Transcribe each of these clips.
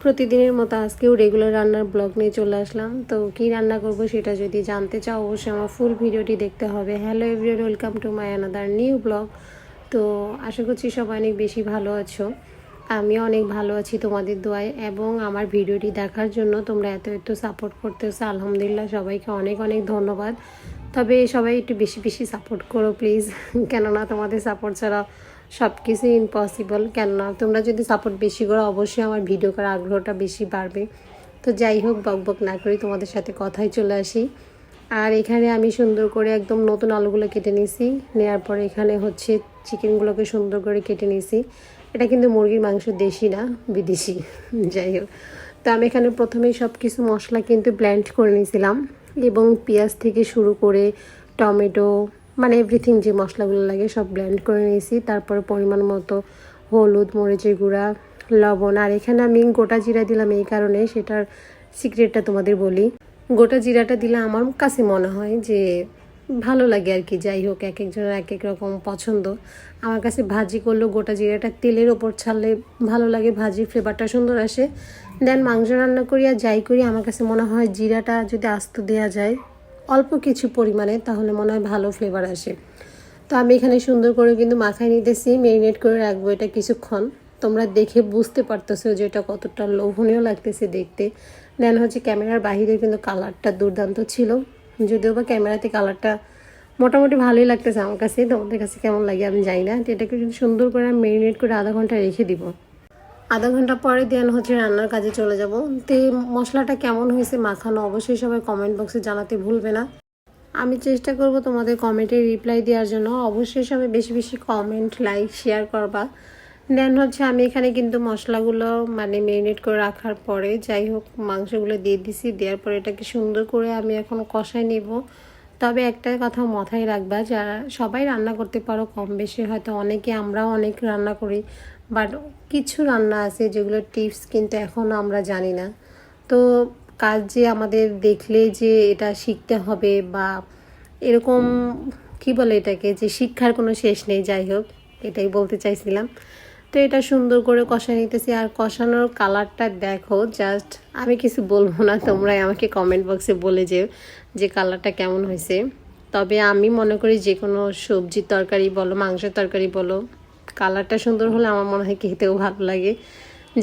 প্রতিদিনের মতো আজকেও রেগুলার রান্নার ব্লগ নিয়ে চলে আসলাম। তো কি রান্না করব সেটা যদি জানতে চাও অবশ্যই আমার ফুল ভিডিওটি দেখতে হবে। Hello everyone, welcome to my another new blog. তো আশা করছি সবাই অনেক বেশি ভালো আছো, আমিও অনেক ভালো আছি তোমাদের দোয়ায় এবং আমার ভিডিওটি দেখার জন্য তোমরা এত এত সাপোর্ট করতেছো। আলহামদুলিল্লাহ, সবাইকে অনেক অনেক ধন্যবাদ। তবে সবাই একটু বেশি বেশি সাপোর্ট করো প্লিজ, কেননা তোমাদের সাপোর্ট ছাড়া সব কিছুই ইম্পসিবল। কেননা তোমরা যদি সাপোর্ট বেশি করো অবশ্যই আমার ভিডিও করার আগ্রহটা বেশি বাড়বে। তো যাই হোক, বক বক না করি তোমাদের সাথে কথায় চলে আসি। আর এখানে আমি সুন্দর করে একদম নতুন আলুগুলো কেটে নিয়েছি, নেওয়ার পরে এখানে হচ্ছে চিকেনগুলোকে সুন্দর করে কেটে নিয়েছি। এটা কিন্তু মুরগির মাংস, দেশি না বিদেশি। যাই হোক, তো আমি এখানে প্রথমেই সব কিছু মশলা কিন্তু ব্লেন্ড করে নিয়েছিলাম এবং পেঁয়াজ থেকে শুরু করে টমেটো মানে এভরিথিং যে মশলাগুলো লাগে সব ব্লেন্ড করে নিয়েছি। তারপরে পরিমাণ মতো হলুদ, মরিচের গুঁড়া, লবণ। আর এখানে আমি গোটা জিরা দিলাম এই কারণে, সেটার সিক্রেটটা তোমাদের বলি। গোটা জিরাটা দিলে আমার কাছে মনে হয় যে ভালো লাগে আর কি। যাই হোক, এক একজনের এক এক রকম পছন্দ। আমার কাছে ভাজি করলেও গোটা জিরাটা তেলের ওপর ছাড়লে ভালো লাগে, ভাজির ফ্লেভারটা সুন্দর আসে। দেন মাংস রান্না করি আর যাই করি, আমার কাছে মনে হয় জিরাটা যদি আস্ত দেওয়া যায় অল্প কিছু পরিমাণে তাহলে মনে হয় ভালো ফ্লেভার আসে। তো আমি এখানে সুন্দর করে কিন্তু মাখায় নিতেছি, মেরিনেট করে রাখবো এটা কিছুক্ষণ। তোমরা দেখে বুঝতে পারতেছো যে এটা কতটা লোভনীয় লাগতেছে দেখতে। দেন হচ্ছে ক্যামেরার বাহিরে কিন্তু কালারটা দুর্দান্ত ছিল, যদিও বা ক্যামেরাতে কালারটা মোটামুটি ভালোই লাগতেছে আমার কাছে। তোমাদের কাছে কেমন লাগে আমি জানি না। তো এটাকে কিন্তু সুন্দর করে আমি মেরিনেট করে আধা ঘন্টা রেখে দিব। আধা ঘন্টা পরে দেন হচ্ছে রান্নার কাজে চলে যাব। তো মশলাটা কেমন হয়েছে মাখানো অবশ্যই সবাই কমেন্ট বক্সে জানাতে ভুলবে না। আমি চেষ্টা করব তোমাদের কমেন্টে রিপ্লাই দেওয়ার জন্য। অবশ্যই সবাই বেশি বেশি কমেন্ট, লাইক, শেয়ার করবা। দেন হচ্ছে আমি এখানে কিন্তু মশলাগুলো মানে মেরিনেট করে রাখার পরে যাই হোক মাংসগুলো দিয়ে দিছি। দেওয়ার পরে এটাকে সুন্দর করে আমি এখন কষাই নিব। তবে একটা কথা মাথায় রাখবা, যারা সবাই রান্না করতে পারো কম বেশি, হয়তো অনেকে আমরাও অনেক রান্না করি, বাট কিছু রান্না আছে যেগুলো টিপস কিন্তু এখনও আমরা জানি না। তো কাজ যে আমাদের দেখলে যে এটা শিখতে হবে বা এরকম কি বলে এটাকে, যে শিক্ষার কোনো শেষ নেই। যাই হোক, এটাই বলতে চাইছিলাম। তো এটা সুন্দর করে কষা নিতেছি। আর কষানোর কালারটা দেখো জাস্ট, আমি কিছু বলবো না, তোমরাই আমাকে কমেন্ট বক্সে বলে যেও যে কালারটা কেমন হয়েছে। তবে আমি মনে করি যে কোনো সবজির তরকারি বলো, মাংসের তরকারি বলো, কালারটা সুন্দর হলে আমার মনে হয় খেতেও ভালো লাগে।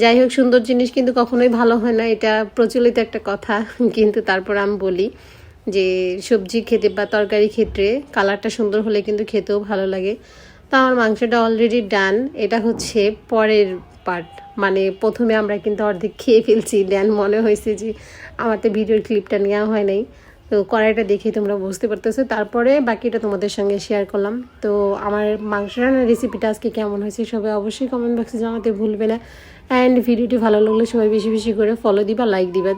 যাই হোক, সুন্দর জিনিস কিন্তু কখনোই ভালো হয় না, এটা প্রচলিত একটা কথা। কিন্তু তারপর আমি বলি যে সবজি খেতে বা তরকারি ক্ষেত্রে কালারটা সুন্দর হলে কিন্তু খেতেও ভালো লাগে। তো আমার মাংসটা অলরেডি ডান। এটা হচ্ছে পরের পার্ট, মানে প্রথমে আমরা কিন্তু অর্ধেক খেয়ে ফেলছি। দেন মনে হয়েছে যে আমার তো ভিডিওর ক্লিপটা নেওয়া হয় নাই, তো কড়াইটা দেখেই তোমরা বুঝতে পারতেছো। তারপরে বাকিটা তোমাদের সঙ্গে শেয়ার করলাম। তো আমার মাংস রান্নার রেসিপিটা আজকে কেমন হয়েছে সবাই অবশ্যই কমেন্ট বক্সে জানাতে ভুলবে না। অ্যান্ড ভিডিওটি ভালো লাগলে সবাই বেশি বেশি করে ফলো দিবা, লাইক দিবা।